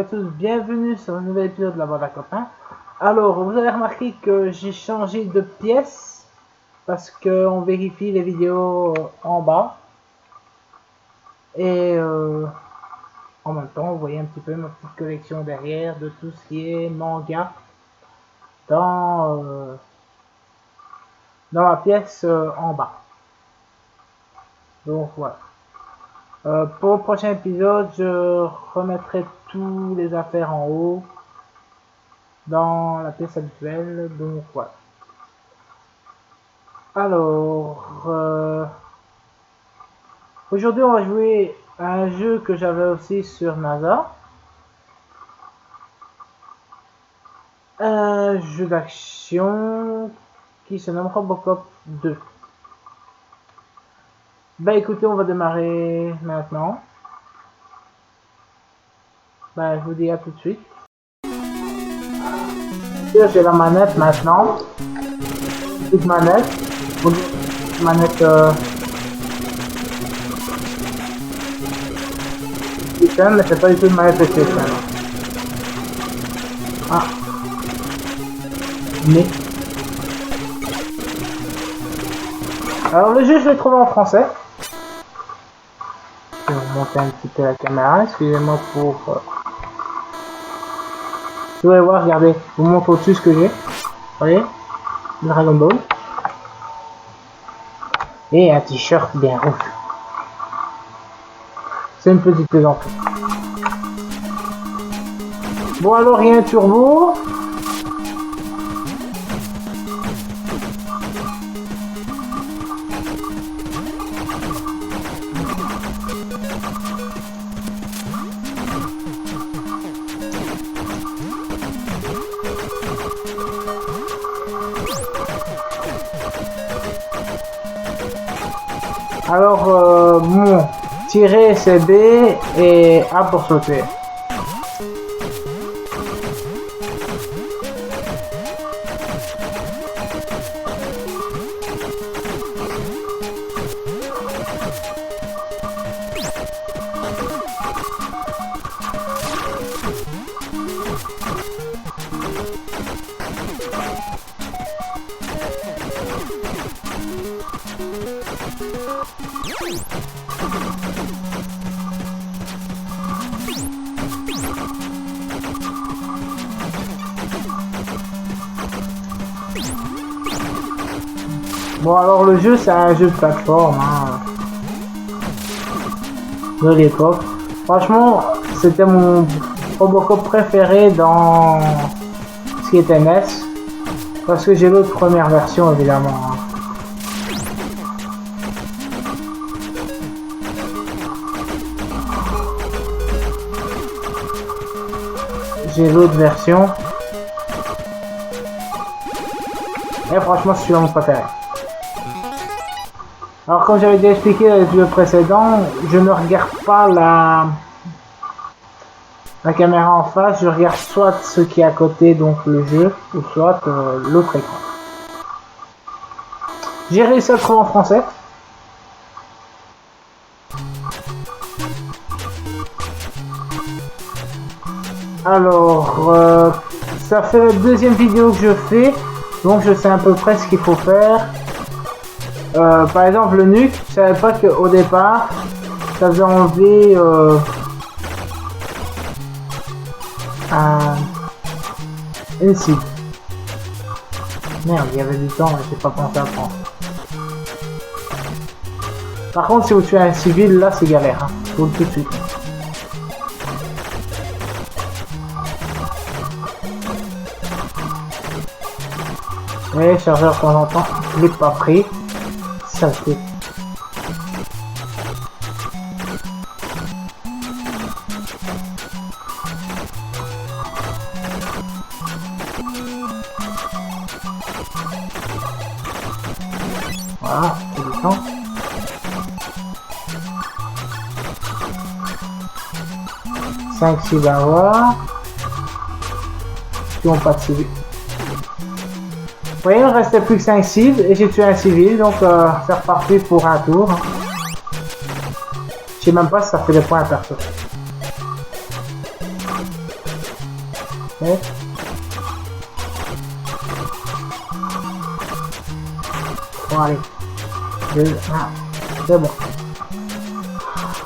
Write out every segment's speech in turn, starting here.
à tous, bienvenue sur un nouvel épisode de la bande à copains. Alors, vous avez remarqué que j'ai changé de pièce parce qu'on vérifie les vidéos en bas. Et en même temps, vous voyez un petit peu ma petite collection derrière de tout ce qui est manga dans ma pièce en bas. Donc voilà. Pour le prochain épisode, je remettrai tous les affaires en haut dans la pièce habituelle. Donc voilà. Alors, aujourd'hui on va jouer à un jeu que j'avais aussi sur NASA. Un jeu d'action qui se nomme Robocop 2. Bah écoutez, on va démarrer maintenant. Bah je vous dis à tout de suite. J'ai la manette maintenant. Petite manette. Manette mais c'est pas du tout une manette PlayStation. Ah. Mais. Alors le jeu je l'ai trouvé en français. Je vais vous monter un petit peu la caméra, excusez-moi pour... Vous allez voir, regardez, je vous montre au-dessus ce que j'ai. Vous voyez, Dragon Ball. Et un t-shirt bien rouge. C'est une petite plaisanterie. Bon alors, il y a un turbo. Alors, bon, tirer c'est B et A pour sauter. Bon alors le jeu c'est un jeu de plateforme de l'époque. Franchement c'était mon Robocop préféré dans ce qui était NES. Parce que j'ai l'autre première version évidemment. J'ai l'autre version. Et franchement, c'est mon préféré. Alors, comme j'avais déjà expliqué dans les vidéos précédentes, je ne regarde pas la caméra en face. Je regarde soit ce qui est à côté, donc le jeu, ou soit l'autre écran. J'ai réussi à le trouver en français. Alors, ça fait la deuxième vidéo que je fais, donc je sais à peu près ce qu'il faut faire. Par exemple, le nuque, je savais pas qu'au départ, ça faisait enlever une cible. Merde, il y avait du temps, j'ai pas pensé à prendre. Par contre, si vous tuez un civil, là c'est galère, hein. Tout de suite. Oui, chargeur de temps en temps, je l'ai pas pris. Saleté. Voilà, c'est du temps. Cinq cibles à voir. Qui n'ont pas de cible. Vous voyez, il ne restait plus que 5 cibles et j'ai tué un civil, donc c'est reparti pour un tour. Je sais même pas si ça fait des points à perso. Ouais. Bon, allez. 2, 1. C'est bon.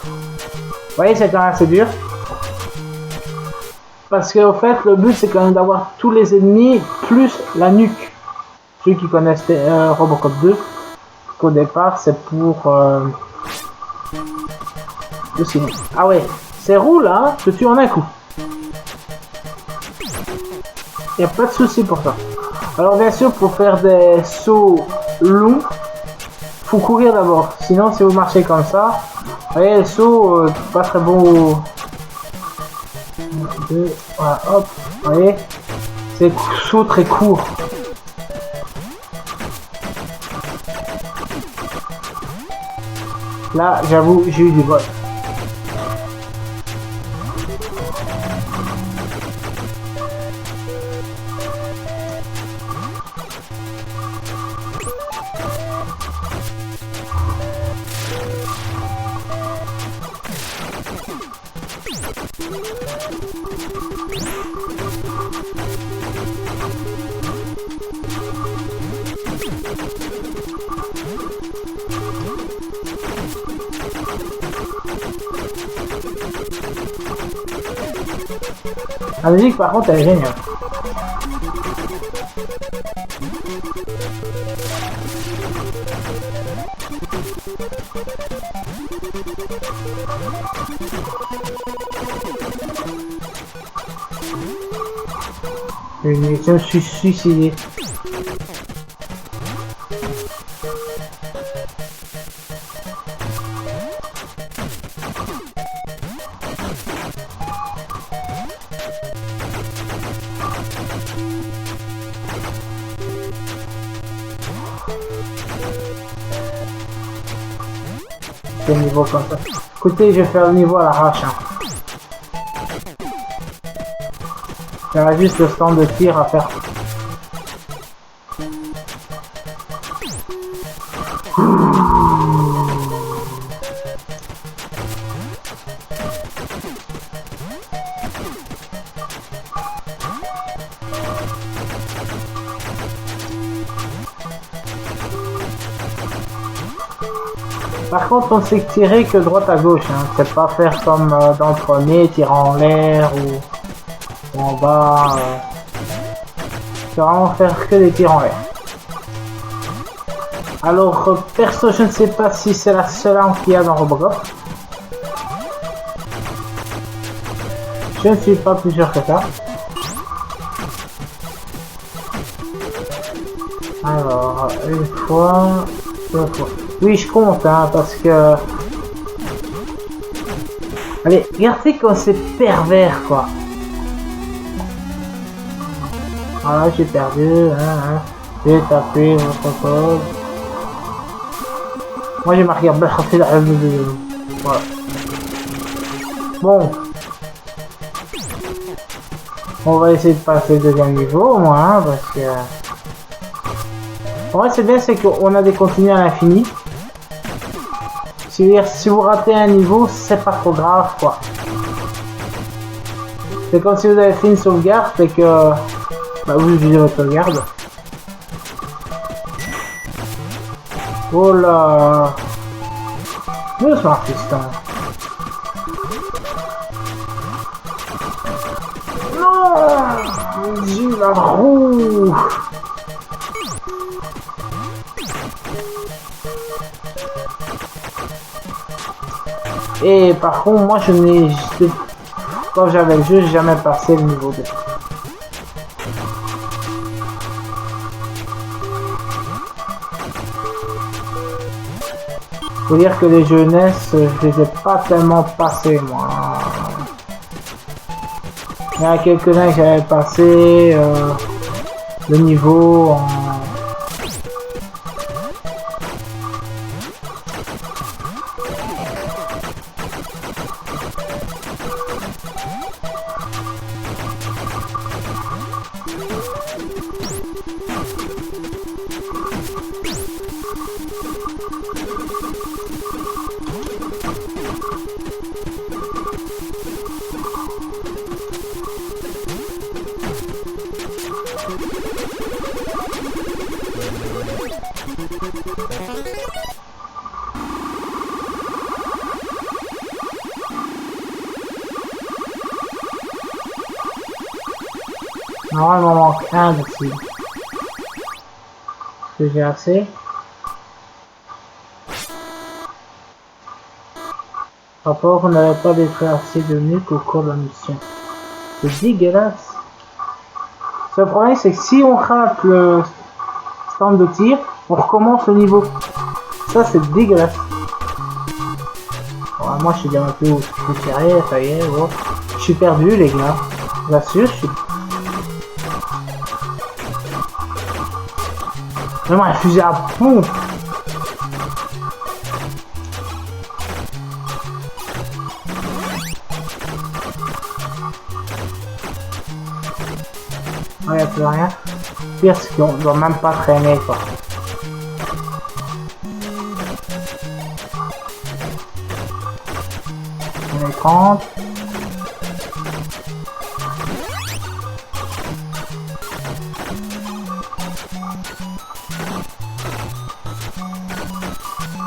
Vous voyez, c'est quand même assez dur. Parce que, au fait, le but, c'est quand même d'avoir tous les ennemis plus la nuque. Ceux qui connaissent Robocop 2. Qu'au départ, c'est pour... le ciné. Ah ouais, c'est roule, hein, je tue en un coup. Y a pas de souci pour ça. Alors bien sûr, pour faire des sauts longs, faut courir d'abord. Sinon, si vous marchez comme ça, vous voyez, le saut, pas très bon. 2, voilà, hop, vous voyez, c'est saut très court. Là, j'avoue, j'ai eu du bol. La musique par contre elle est géniale. Je me suis suicidé. Niveau comme ça. Écoutez, je vais faire le niveau à l'arrache. Hein. Il y aura juste le stand de tir à faire. Par contre, on sait tirer que droite à gauche, hein. C'est pas faire comme dans le premier, tirer en l'air ou en bas. C'est vraiment faire que des tirs en l'air. Alors, perso, je ne sais pas si c'est la seule arme qu'il y a dans Robocop. Je ne suis pas plus sûr que ça. Alors, une fois, deux fois. Oui, je compte, hein, parce que... Allez, regardez comme c'est pervers, quoi. Voilà, j'ai perdu, hein. J'ai tapé votre code. Moi, j'ai marqué Battlefield. Voilà. Bon. On va essayer de passer le deuxième niveau, au moins, hein, parce que... En vrai, c'est bien, c'est qu'on a des continues à l'infini. Si vous ratez un niveau, c'est pas trop grave, quoi. C'est comme si vous avez fait une sauvegarde et que bah, vous utilisez votre sauvegarde. Oh là, doucement, fiston. Non, j'ai la roue. Et par contre, moi je n'ai... Quand j'avais le jeu, j'ai jamais passé le niveau 2. Faut dire que les jeunesses, je les ai pas tellement passés, moi. Il y en a quelques-uns que j'avais passé le niveau en... Normalement, il m'en manque un de cible. Est-ce que j'ai assez? Rapport, on n'avait pas détruit assez de nuques au cours de la mission. C'est dégueulasse. Le problème, c'est que si on rate le stand de tir, on recommence le niveau. Ça, c'est dégueulasse. Bon, moi, je suis déjà un peu où je suis tiré, ça y est, bon. Je suis perdu, les gars. Je l'assure, je suis... Vraiment, un fusil à pompe. Il n'y a plus rien. Pire, c'est qu'on ne doit même pas traîner, quoi. On est 30.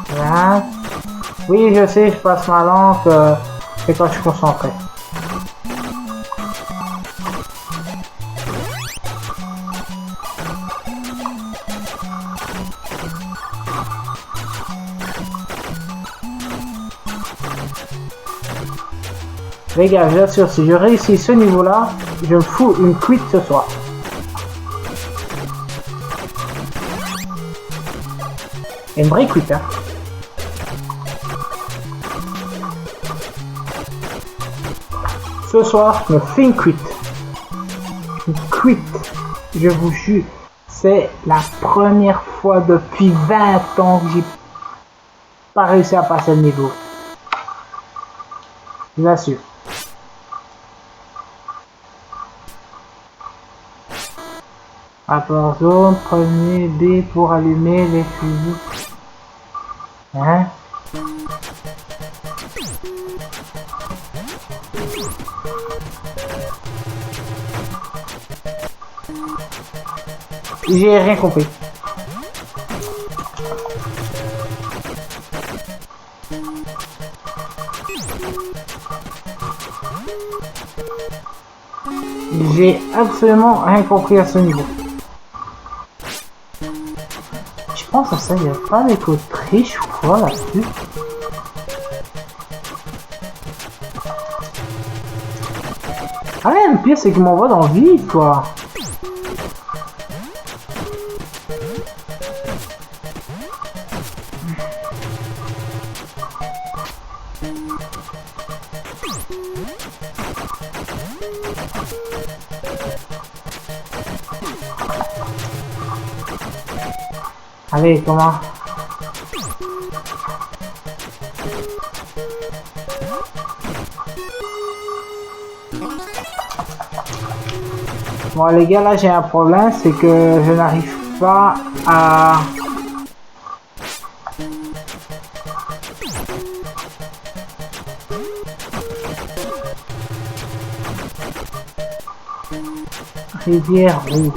Voilà. Oui, je sais, je passe ma langue, c'est quand je suis concentré. Les gars, je vous assure, si je réussis ce niveau-là, je me fous une quit ce soir. Et une vraie quit, hein. Ce soir, je me fais une quit. Une quit, je vous jure. C'est la première fois depuis 20 ans que j'ai pas réussi à passer le niveau. Je vous assure. Rapport zone, prenez B pour allumer les fusils. Hein? J'ai rien compris. J'ai absolument rien compris à ce niveau. Je pense à ça, il n'y a pas d'écho triche ou quoi là-dessus. Ah ouais, le pire c'est qu'il m'envoie dans le vide quoi. Allez, comment? Bon les gars, là j'ai un problème, c'est que je n'arrive pas à... Rivière rouge.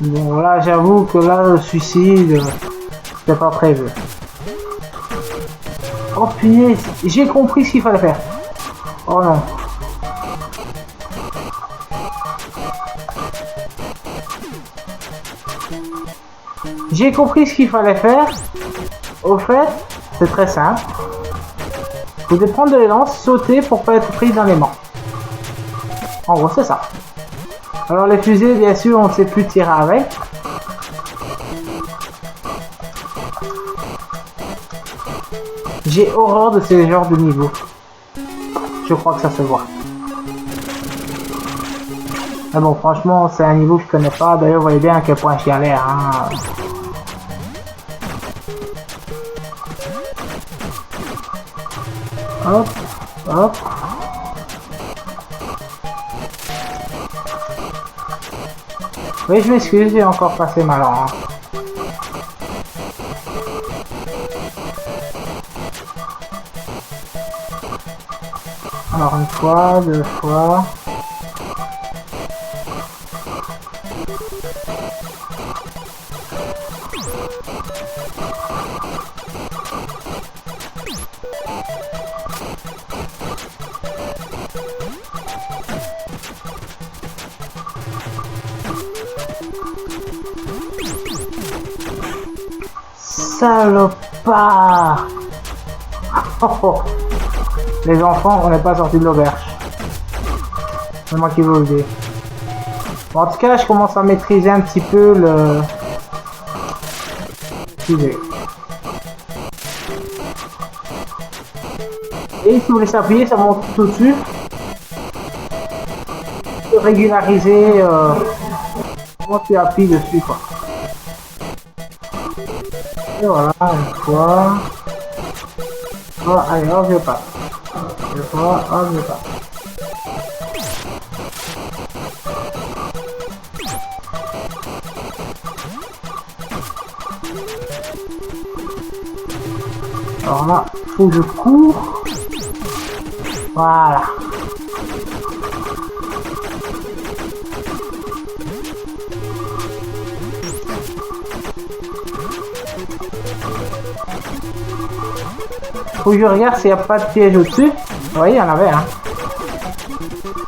Bon là j'avoue que là le suicide c'est pas prévu. Oh punaise, j'ai compris ce qu'il fallait faire. Oh non. J'ai compris ce qu'il fallait faire. Au fait, c'est très simple. Vous devez prendre de l'élan, sauter pour pas être pris dans les mains. En gros c'est ça. Alors les fusées, bien sûr, on ne sait plus tirer avec. J'ai horreur de ces genres de niveaux. Je crois que ça se voit. Mais bon, franchement, c'est un niveau que je connais pas. D'ailleurs, vous voyez bien à quel point je galère. Hein. Hop, hop. Oui, je m'excuse, j'ai encore passé ma langue. Alors une fois, deux fois. Salopard. Oh, oh. Les enfants, on n'est pas sorti de l'auberge. C'est moi qui vous le dis. Bon, en tout cas, je commence à maîtriser un petit peu le sujet. Et si vous laissez appuyer, ça monte tout dessus. Régulariser comment tu appuies dessus, quoi. Et voilà, une fois. Oh, allez, hop, je passe. Une fois, hop, je passe. Alors là, faut que je cours. Voilà. Faut que je regarde s'il n'y a pas de piège au-dessus. Vous voyez, il y en avait, hein.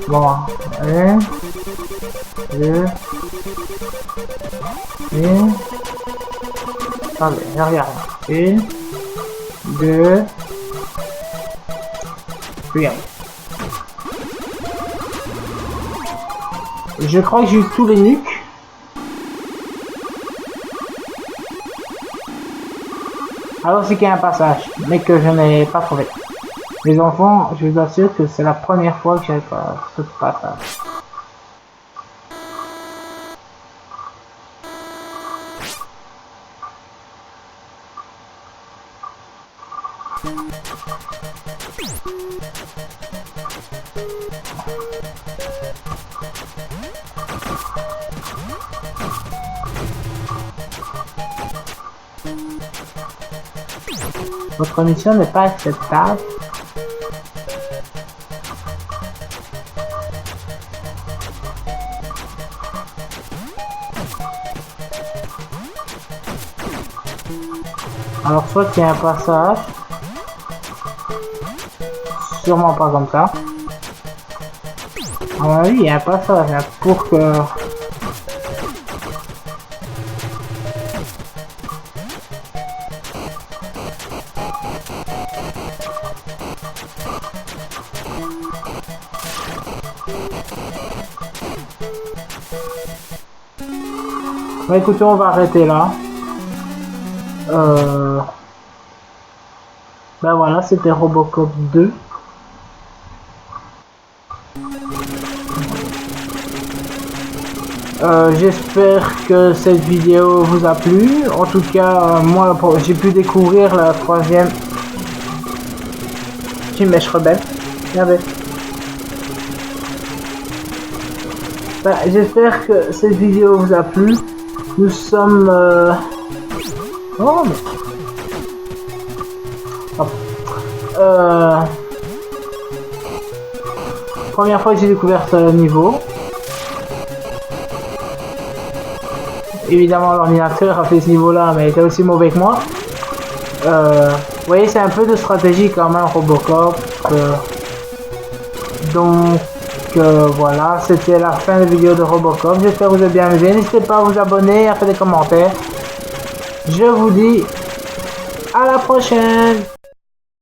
Bon, 1, 2, et... Attendez, je regarde. 1, 2, puis 1. Je crois que j'ai eu tous les nuques. Alors c'est qu'il y a un passage, mais que je n'ai pas trouvé. Les enfants, je vous assure que c'est la première fois que j'ai pas ce passage. Votre mission n'est pas acceptable. Alors soit qu'il y a un passage. Sûrement pas comme ça. À mon avis, il y a un passage hein, pour que... Bah écoutez, on va arrêter là. Ben voilà, c'était Robocop 2. J'espère que cette vidéo vous a plu. En tout cas, moi, j'ai pu découvrir la troisième Team Mèche Rebelle. Regardez. Ben, j'espère que cette vidéo vous a plu. Nous sommes... Oh, mais... Première fois que j'ai découvert ce niveau. Évidemment, l'ordinateur a fait ce niveau-là, mais il était aussi mauvais que moi. Vous voyez, c'est un peu de stratégie quand même, Robocop. Donc, voilà, c'était la fin de la vidéo de Robocop. J'espère que vous avez bien aimé. N'hésitez pas à vous abonner, à faire des commentaires. Je vous dis à la prochaine.